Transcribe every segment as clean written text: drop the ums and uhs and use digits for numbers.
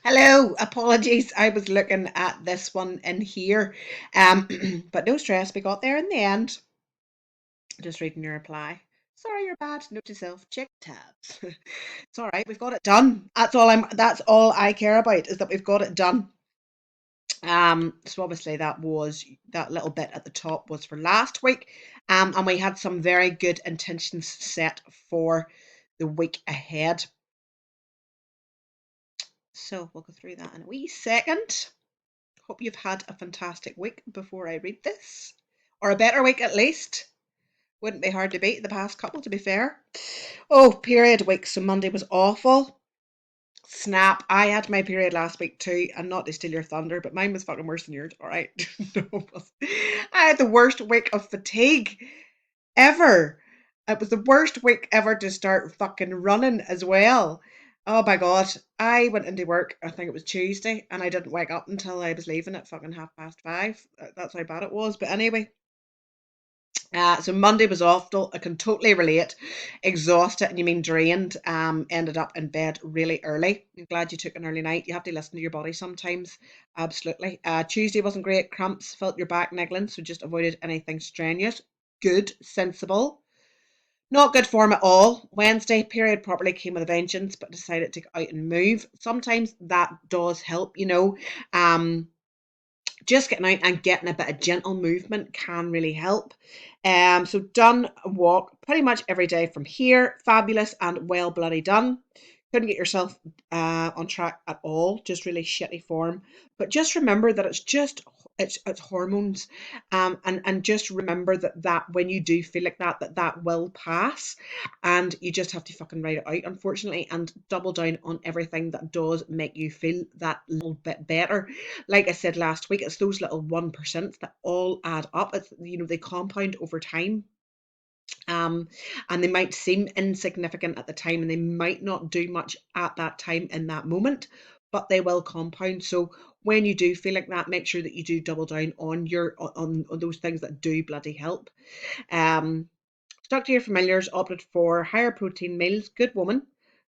Hello, apologies. I was looking at this one in here. Um, but no stress, we got there in the end. Just reading your reply. Sorry, you're bad. Note to self, check tabs. It's all right, we've got it done. That's all I care about is that we've got it done. So obviously that little bit at the top was for last week. And we had some very good intentions set for the week ahead. So we'll go through that in a wee second. Hope you've had a fantastic week before I read this. Or a better week at least. Wouldn't be hard to beat the past couple, to be fair. Oh, period week. So Monday was awful. Snap. I had my period last week too, and not to steal your thunder, but mine was fucking worse than yours. All right. No, it wasn't. I had the worst week of fatigue ever. It was the worst week ever to start fucking running as well. Oh my god. I went into work, I think it was Tuesday, and I didn't wake up until I was leaving at fucking 5:30. That's how bad it was. But anyway, so Monday was awful. I can totally relate. Exhausted, and you mean drained. Ended up in bed really early. I'm glad you took an early night. You have to listen to your body sometimes. Absolutely. Tuesday wasn't great. Cramps, felt your back niggling, so just avoided anything strenuous. Good, sensible. Not good form at all. Wednesday period properly came with a vengeance, but decided to go out and move. Sometimes that does help, just getting out and getting a bit of gentle movement can really help. So done a walk pretty much every day from here. Fabulous and well bloody done. Couldn't get yourself on track at all. Just really shitty form. But just remember that it's hormones, and just remember that when you do feel like that will pass, and you just have to fucking write it out, unfortunately, and double down on everything that does make you feel that little bit better. Like I said last week, it's those little 1% that all add up. They compound over time. Um, and they might seem insignificant at the time, and they might not do much at that time in that moment, but they will compound. So when you do feel like that, make sure that you do double down on on those things that do bloody help. Um, Stuck to your familiars, opted for higher protein meals. Good woman.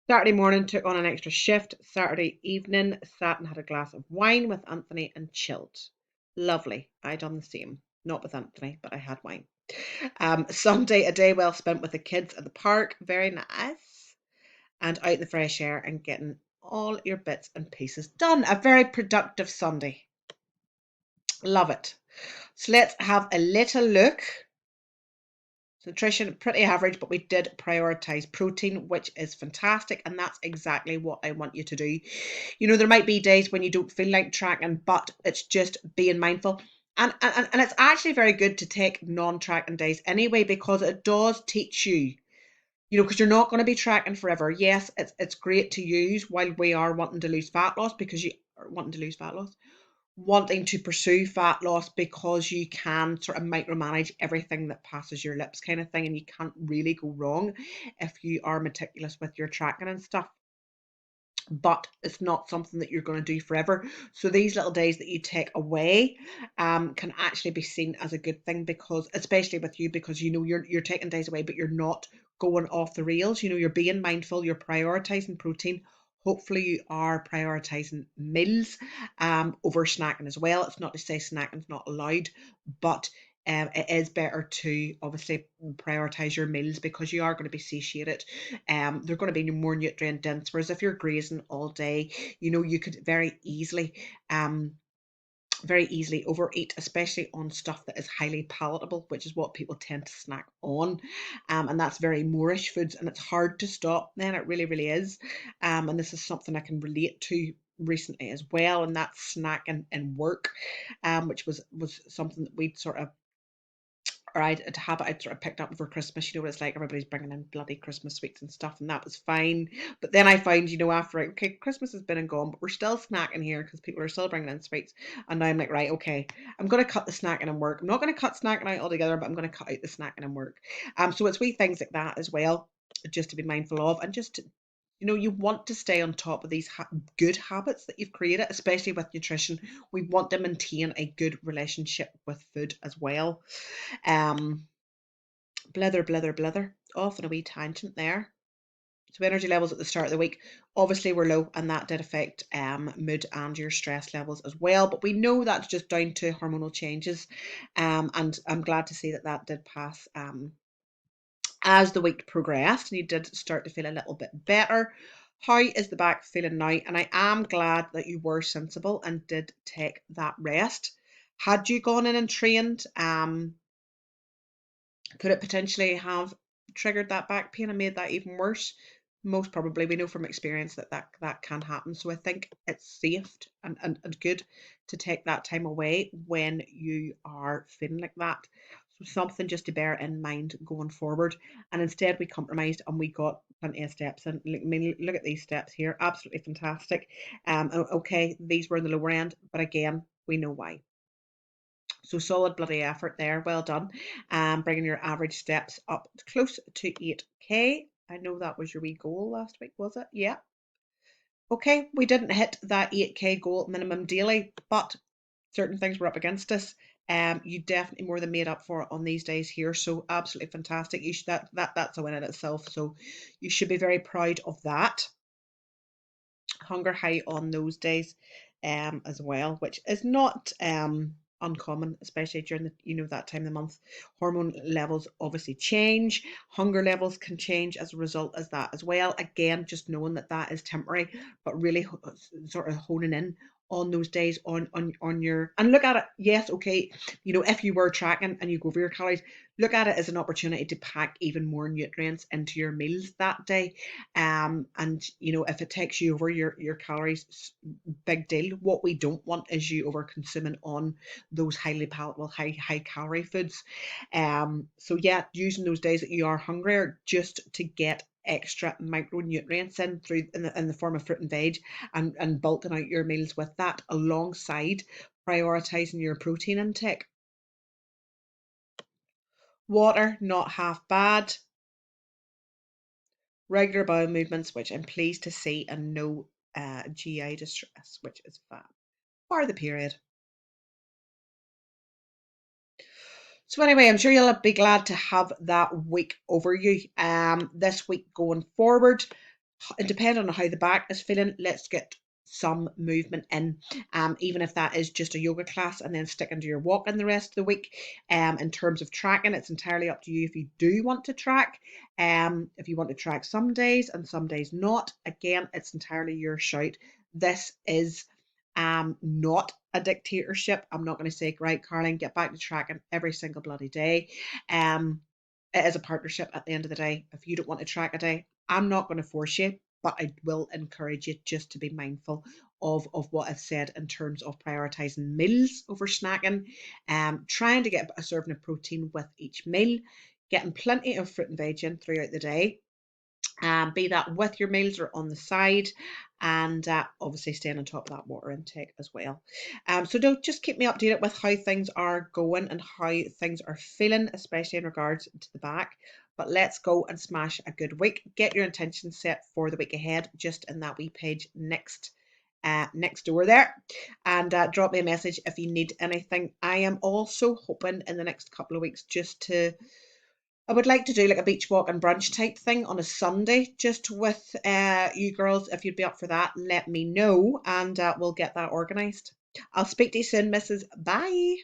Saturday morning took on an extra shift. Saturday evening sat and had a glass of wine with Anthony and chilled. Lovely. I done the same. Not with Anthony, but I had wine. Sunday, a day well spent with the kids at the park. Very nice. And out in the fresh air and getting all your bits and pieces done. A very productive Sunday. Love it. So let's have a little look. So nutrition, pretty average, but we did prioritize protein, which is fantastic. And that's exactly what I want you to do. There might be days when you don't feel like tracking, but it's just being mindful. And it's actually very good to take non-tracking days anyway, because it does teach you, because you're not going to be tracking forever. Yes, it's great to use while we are wanting to lose fat loss, because you are wanting to lose fat loss, wanting to pursue fat loss, because you can sort of micromanage everything that passes your lips, kind of thing, and you can't really go wrong if you are meticulous with your tracking and stuff. But it's not something that you're going to do forever. So these little days that you take away can actually be seen as a good thing, because especially with you, because you're taking days away, but you're not going off the rails. You're being mindful, you're prioritizing protein. Hopefully you are prioritizing meals over snacking as well. It's not to say snacking's not allowed, but it is better to obviously prioritize your meals, because you are going to be satiated. They're going to be more nutrient dense. Whereas if you're grazing all day, you could very easily overeat, especially on stuff that is highly palatable, which is what people tend to snack on. And that's very Moorish foods, and it's hard to stop then. It really, really is. And this is something I can relate to recently as well, and that's snacking and work, which was something that we'd sort of, or a habit I'd sort of picked up over Christmas. What it's like, everybody's bringing in bloody Christmas sweets and stuff, and that was fine. But then I found, after, okay, Christmas has been and gone, but we're still snacking here because people are still bringing in sweets. And now I'm like, right, okay, I'm going to cut the snacking and work. I'm not going to cut snacking out altogether, but I'm going to cut out the snacking and work. So it's wee things like that as well, just to be mindful of, and just to, you want to stay on top of these good habits that you've created, especially with nutrition. We want to maintain a good relationship with food as well. Um, Blither, blither, blither. Off on a wee tangent there. So energy levels at the start of the week obviously were low, and that did affect mood and your stress levels as well. But we know that's just down to hormonal changes, and I'm glad to see that that did pass as the week progressed, and you did start to feel a little bit better. How is the back feeling now? And I am glad that you were sensible and did take that rest. Had you gone in and trained, could it potentially have triggered that back pain and made that even worse? Most probably. We know from experience that that can happen. So I think it's safe and good to take that time away when you are feeling like that. So something just to bear in mind going forward. And instead we compromised and we got plenty of steps. And I mean, look at these steps here. Absolutely fantastic. Okay, these were in the lower end, but again, we know why. So solid bloody effort there. Well done. Bringing your average steps up close to 8K. I know that was your wee goal last week, was it? Yeah. Okay, we didn't hit that 8K goal minimum daily, but certain things were up against us. You definitely more than made up for it on these days here. So absolutely fantastic. You should, that's a win in itself. So you should be very proud of that. Hunger high on those days as well, which is not uncommon, especially during the that time of the month. Hormone levels obviously change, hunger levels can change as a result as that as well. Again, just knowing that that is temporary, but really sort of honing in on those days on your, and look at it, yes, okay, if you were tracking and you go over your calories, look at it as an opportunity to pack even more nutrients into your meals that day. And if it takes you over your calories, big deal. What we don't want is you over consuming on those highly palatable, high calorie foods. So yeah, using those days that you are hungrier just to get extra micronutrients in through in the form of fruit and veg, and bulking out your meals with that alongside prioritizing your protein intake. Water, not half bad. Regular bowel movements, which I'm pleased to see, and no GI distress, which is fab for the period. So anyway, I'm sure you'll be glad to have that week over you. This week going forward, and depending on how the back is feeling, let's get some movement in, even if that is just a yoga class, and then sticking to your walking the rest of the week. In terms of tracking, it's entirely up to you if you do want to track. If you want to track some days and some days not, again, it's entirely your shout. This is not a dictatorship. I'm not going to say, right, Caroline, get back to tracking every single bloody day. It is a partnership at the end of the day. If you don't want to track a day, I'm not going to force you, but I will encourage you just to be mindful of what I've said in terms of prioritizing meals over snacking, trying to get a serving of protein with each meal, getting plenty of fruit and veg in throughout the day, be that with your meals or on the side, and obviously staying on top of that water intake as well. So don't just keep me updated with how things are going and how things are feeling, especially in regards to the back. But let's go and smash a good week. Get your intentions set for the week ahead just in that wee page next door there, and drop me a message if you need anything. I am also hoping in the next couple of weeks just to, I would like to do like a beach walk and brunch type thing on a Sunday, just with you girls. If you'd be up for that, let me know, and we'll get that organised. I'll speak to you soon, Mrs. Bye.